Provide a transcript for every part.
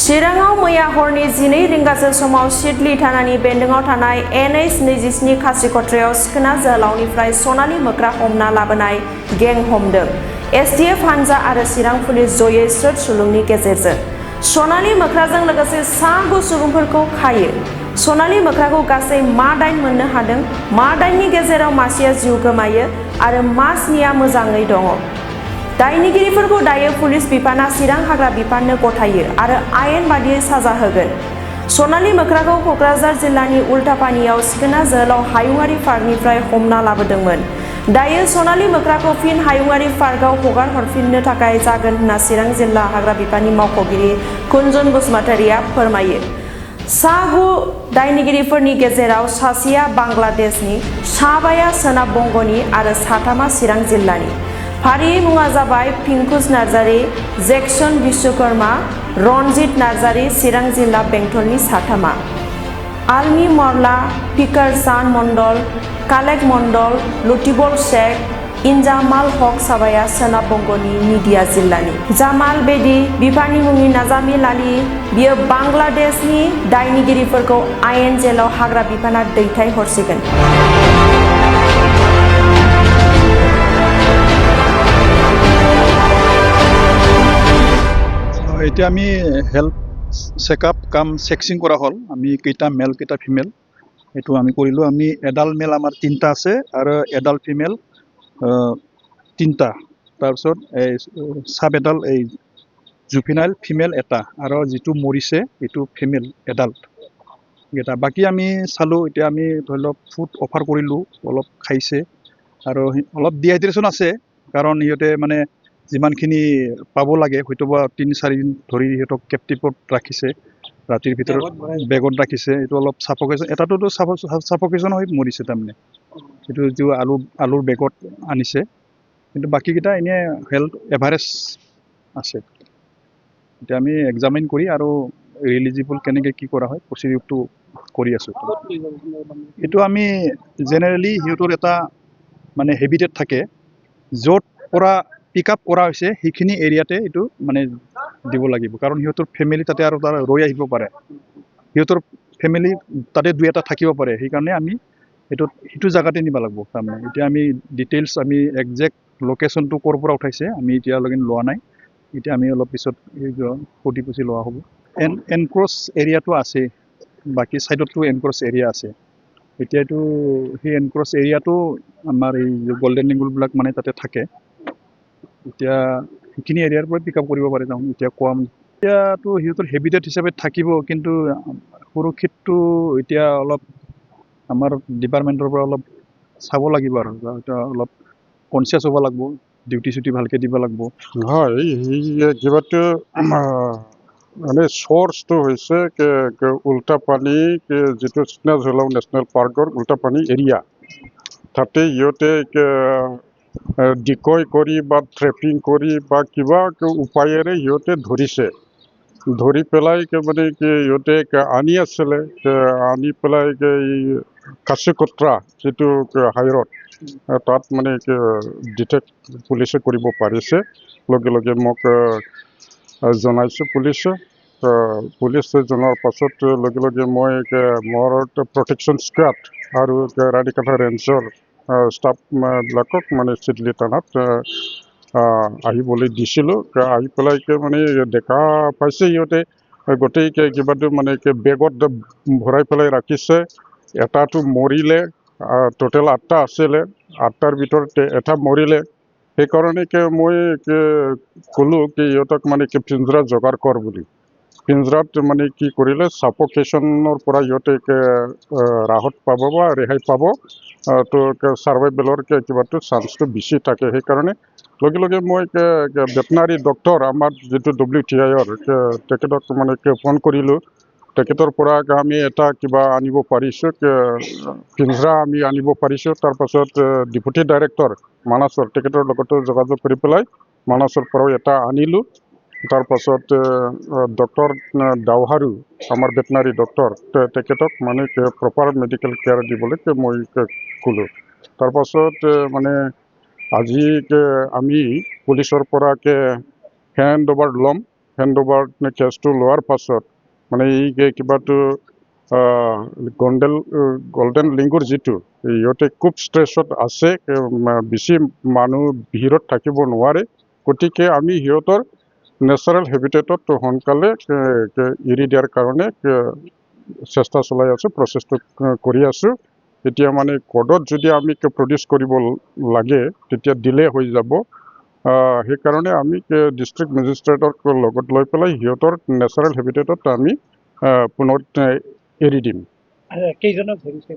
चिराङाव मैया हरनि 12 रिंगासो समाव सिडली थानानि बेन्दोङाव थानाय NH-27 खासिकट्रायाव सिखोना जोहोलावनिफ्राय सनालि मोख्रा हमना लाबोनाय गें हमदों। SDF हानजा आरो चिरां पुलिस जयै स्रोद सुलुंनि गेजेरजों सनालि मोख्राजों लोगोसे सा 9 सुबुंफोरखौ खायो। सनालि मोख्राखौ गासै मा दाइन मोननो हादों। मा दाइननि गेजेराव मासेया जिउ गोमायो आरो मा स्निया मोजाङै दङ। दायनिगिरिफोरखौ दायो पुलिस बिफाना चिरां हाग्रा बिफाननो गथायो आरो आयेन बादियै साजा होगोन। सनालि मोख्राखौ कक्राझार जिल्लानि उल्टापानियाव सिखोना जोहोलाव हायुङारि पार्कनिफ्राय हमना लाबोदोंमोन। दायो सनालि मोख्राखौ फिन हायुङारि पार्कआव हगार हरफिननो थाखाय जागोन होनना चिरां जिल्ला हाग्रा बिफाननि मावख'गिरि कुनजन बसुमतारिया फोरमायो। सा 9 दायनिगिरिफोरनि गेजेराव सासेया बांलादेशनि, साबाया सोनाब बंगनि आरो साथामा चिरां जिल्लानि। फारियै मुङा जाबाय पिंकुस नार्जारी, जेक्सन बिश्वकर्मा, रनजित नार्जारी चिरां जिल्ला बेंटलनि साथामा, आलमी मरला, फिकार चांद मण्डल, कालेक मण्डल, लतिफुल शेख, इनजामाल हक साबाया सोनाब बंगनि मीडिया जिल्लानि। जामाल बेदी बिफानि मुंनि नाजामिल आली, बियो बांलादेशनि दायनिगिरिफोरखौ आयेन जेलाव हाग्रा बिफाना दैथाय हरसिगोन। এতিয়া আমি হেল্থ চেকআপ কাম চেকচিং কৰা হ'ল। আমি কেইটা মেল কেইটা ফিমেল এইটো আমি কৰিলোঁ। আমি এডাল্ট মেল আমাৰ 3টা আছে আৰু এডাল্ট ফিমেল 3টা। তাৰপিছত এই চাব এডাল্ট এই জুফিনাইল ফিমেল এটা আৰু যিটো মৰিছে এইটো ফিমেল এডাল্ট এটা। বাকী আমি চালোঁ। এতিয়া আমি ধৰি লওক ফুড অফাৰ কৰিলোঁ, অলপ খাইছে আৰু অলপ ডিহাইড্ৰেশ্যন আছে, কাৰণ সিহঁতে মানে যিমানখিনি পাব লাগে হয়তো বা 3-4 দিন ধৰি সিহঁতক কেপটিভত ৰাখিছে, ৰাতিৰ ভিতৰত বেগত ৰাখিছে। এইটো অলপ চাফকেশ্যন, এটাটোতো চাফকেশ্যন হৈ মৰিছে তাৰমানে, এইটো যিটো আলুৰ বেগত আনিছে। কিন্তু বাকীকেইটা এনেই হেল্থ এভাৰেজ আছে। এতিয়া আমি এক্সামিন কৰি আৰু ৰিলিজিবল কেনেকৈ কি কৰা হয় প্ৰচিডিউৰটো কৰি আছোঁ। এইটো আমি জেনেৰেলি সিহঁতৰ এটা মানে হেবিটেট থাকে, য'ত পৰা পিক আপ কৰা হৈছে সেইখিনি এৰিয়াতে এইটো মানে দিব লাগিব, কাৰণ সিহঁতৰ ফেমিলি তাতে আৰু তাৰ ৰৈ আহিব পাৰে, সিহঁতৰ ফেমিলি তাতে 2-এটা থাকিব পাৰে। সেইকাৰণে আমি সেইটো জেগাতে নিব লাগিব তাৰমানে। এতিয়া আমি ডিটেইলছ আমি একজেক্ট লোকেশ্যনটো ক'ৰ পৰা উঠাইছে আমি এতিয়ালৈকে লোৱা নাই। এতিয়া আমি অলপ পিছত পুছি লোৱা হ'ব। এনক্ৰচ এৰিয়াটো আছে, বাকী ছাইডতো এনক্ৰচ এৰিয়া আছে। এতিয়া এইটো সেই এনক্ৰচ এৰিয়াটো আমাৰ এই গল্ডেন লেংগুৰবিলাক মানে তাতে থাকে। এতিয়া সেইখিনি এৰিয়াৰ পৰা পিক আপ কৰিব পাৰে যাওঁ। এতিয়া কোৱাম এতিয়াতো সিহঁতৰ হেবিটেট হিচাপে থাকিব, কিন্তু সুৰক্ষিতটো এতিয়া অলপ আমাৰ ডিপাৰ্টমেণ্টৰ পৰা অলপ চাব লাগিব আৰু এতিয়া অলপ কনচিয়াছ হ'ব লাগিব, ডিউটি চিউটি ভালকৈ দিব লাগিব। হয়, কিবাটো মানে চ'ৰ্চটো হৈছে উল্টাপানী, যিটো চিকনা যোৰাম নেশ্যনেল পাৰ্কৰ উল্টাপানী এৰিয়া। তাতে সিহঁতে ডিকয় কৰি বা ট্ৰেপিং কৰি বা কিবা উপায়েৰে সিহঁতে ধৰিছে। ধৰি পেলাই মানে সিহঁতে আনি আছিলে, আনি পেলাই এই কাচিকট্ৰা যিটো হাইৰত তাত মানে ডিটেক্ট পুলিচে কৰিব পাৰিছে। লগে লগে মোক জনাইছে পুলিচে। পুলিচে জনাৰ পাছত লগে লগে মই মোৰ প্ৰটেকশ্যন স্কোৱাড আৰু ৰাণীকাঠা ৰেঞ্জৰ ষ্টাফবিলাকক মানে চিডলি থানাত আহিবলৈ দিছিলোঁ। আহি পেলাই মানে দেখা পাইছে সিহঁতে গোটেই কিবাটো মানে বেগত ভৰাই পেলাই ৰাখিছে। এটাটো মৰিলে, টোটেল 8টা আছিলে, 8টাৰ ভিতৰত এটা মৰিলে। সেইকাৰণে মই ক'লোঁ সিহঁতক মানে পিঞ্জৰা যোগাৰ কৰ বুলি। পিঞ্জৰাত মানে কি কৰিলে, চাফকেশ্যনৰ পৰা সিহঁতে ৰাহত পাব বা ৰেহাই পাব, তো ছাৰ্ভাইভেলৰ কিবাটো চান্সটো বেছি থাকে। সেইকাৰণে লগে লগে মই ভেটেনাৰী ডক্টৰ আমাৰ যিটো WTIৰ তেখেতক মানে ফোন কৰিলোঁ। তেখেতৰ পৰা আমি এটা কিবা আনিব পাৰিছোঁ, পিঞ্জৰা আমি আনিব পাৰিছোঁ। তাৰপাছত ডেপুটি ডাইৰেক্টৰ মানাছৰ তেখেতৰ লগতো যোগাযোগ কৰি পেলাই মানাছৰ পৰাও এটা আনিলোঁ। তাৰপাছত ডক্টৰ দাওহাৰু আমাৰ ভেটেনাৰী ডক্টৰ, তেখেতক মানে প্ৰপাৰ মেডিকেল কেয়াৰ দিবলৈ মই ক'লোঁ। তাৰপাছত মানে আজি আমি পুলিচৰ পৰা হেণ্ড অভাৰ ল'ম হেণ্ড অভাৰ কেছটো লোৱাৰ পাছত মানে এই কিবাটো গল্ডেন লিংগুৰ যিটো সিহঁতে খুব ষ্ট্ৰেছত আছে, বেছি মানুহ ভিৰত থাকিব নোৱাৰে, গতিকে আমি সিহঁতৰ নেচাৰেল হেবিটেটত সোনকালে এৰি দিয়াৰ কাৰণে চেষ্টা চলাই আছোঁ, প্ৰচেছটো কৰি আছোঁ। এতিয়া মানে কোৰ্টত যদি আমি প্ৰডিউচ কৰিব লাগে তেতিয়া ডিলে হৈ যাব। সেইকাৰণে আমি ডিষ্ট্ৰিক্ট মেজিষ্ট্ৰেটৰ লগত লৈ পেলাই সিহঁতৰ নেচাৰেল হেবিটেটত আমি পুনৰ এৰি দিম। কেইজনক ধৰিছে?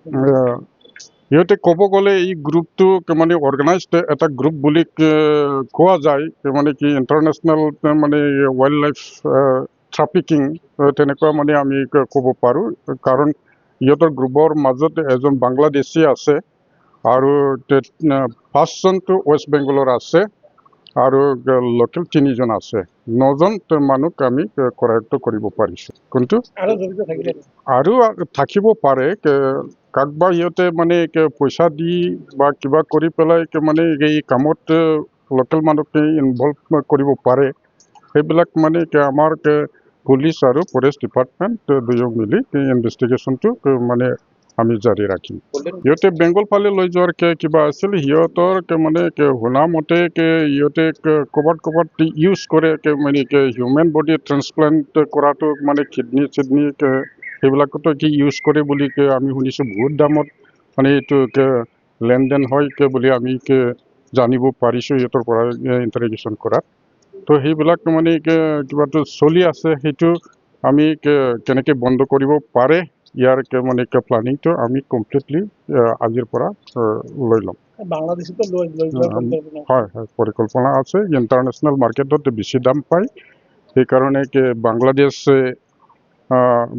সিহঁতে ক'ব গ'লে এই গ্ৰুপটো মানে অৰ্গেনাইজড এটা গ্ৰুপ বুলি কোৱা যায়, মানে কি ইণ্টাৰনেশ্যনেল মানে ৱাইল্ড লাইফ ট্ৰাফিকিং তেনেকুৱা মানে আমি ক'ব পাৰোঁ, কাৰণ সিহঁতৰ গ্ৰুপৰ মাজত এজন বাংলাদেশী আছে আৰু 5জনটো ৱেষ্ট বেংগলৰ আছে আৰু লোকেল 3জন আছে। 9জন মানুহক আমি কৰায়ত্ব কৰিব পাৰিছোঁ। কিন্তু আৰু জড়িত থাকিলে আৰু থাকিব পাৰে, কাকবা সিহঁতে মানে পইচা দি বা কিবা কৰি পেলাই মানে এই কামত লোকেল মানুহকে ইনভলভ কৰিব পাৰে। সেইবিলাক মানে আমাৰ পুলিচ আৰু ফৰেষ্ট ডিপাৰ্টমেণ্ট দুয়ো মিলি ইনভেষ্টিগেশ্যনটো মানে আমি জাৰি ৰাখিম। সিহঁতে বেংগল ফালে লৈ যোৱাৰ কিবা আছিল, সিহঁতৰ মানে শুনা মতে সিহঁতে ক'ৰবাত ইউজ কৰে, মানে হিউমেন বডি ট্ৰান্সপ্লাণ্ট কৰাটো মানে কিডনী চিডনী সেইবিলাকতো ইউজ কৰে বুলি আমি শুনিছোঁ। বহুত দামত মানে এইটো লেনদেন হয় বুলি আমি জানিব পাৰিছোঁ সিহঁতৰ পৰা ইণ্টাৰগেশ্যন কৰাত। তো সেইবিলাক মানে কিবাটো চলি আছে, সেইটো আমি কেনেকৈ বন্ধ কৰিব পাৰে ইয়াৰ মানে প্লানিংটো আমি কমপ্লিটলি আজিৰ পৰা লৈ ল'ম। বাংলাদেশতো লৈ যোৱাৰ হয়, পৰিকল্পনা আছে। ইণ্টাৰনেশ্যনেল মাৰ্কেটত বেছি দাম পায়, সেইকাৰণে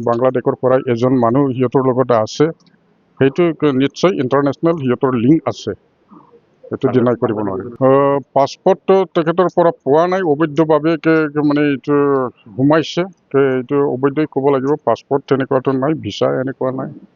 বাংলাদেশৰ পৰা এজন মানুহ সিহঁতৰ লগত আছে, সেইটো নিশ্চয় ইণ্টাৰনেশ্যনেল সিহঁতৰ লিংক আছে, এইটো ডিনাই কৰিব নোৱাৰে। পাছপৰ্টটো তেখেতৰ পৰা পোৱা নাই, অবৈধভাৱে মানে এইটো সোমাইছে, এইটো অবৈধই ক'ব লাগিব। পাছপৰ্ট তেনেকুৱাটো নাই, ভিছা এনেকুৱা নাই।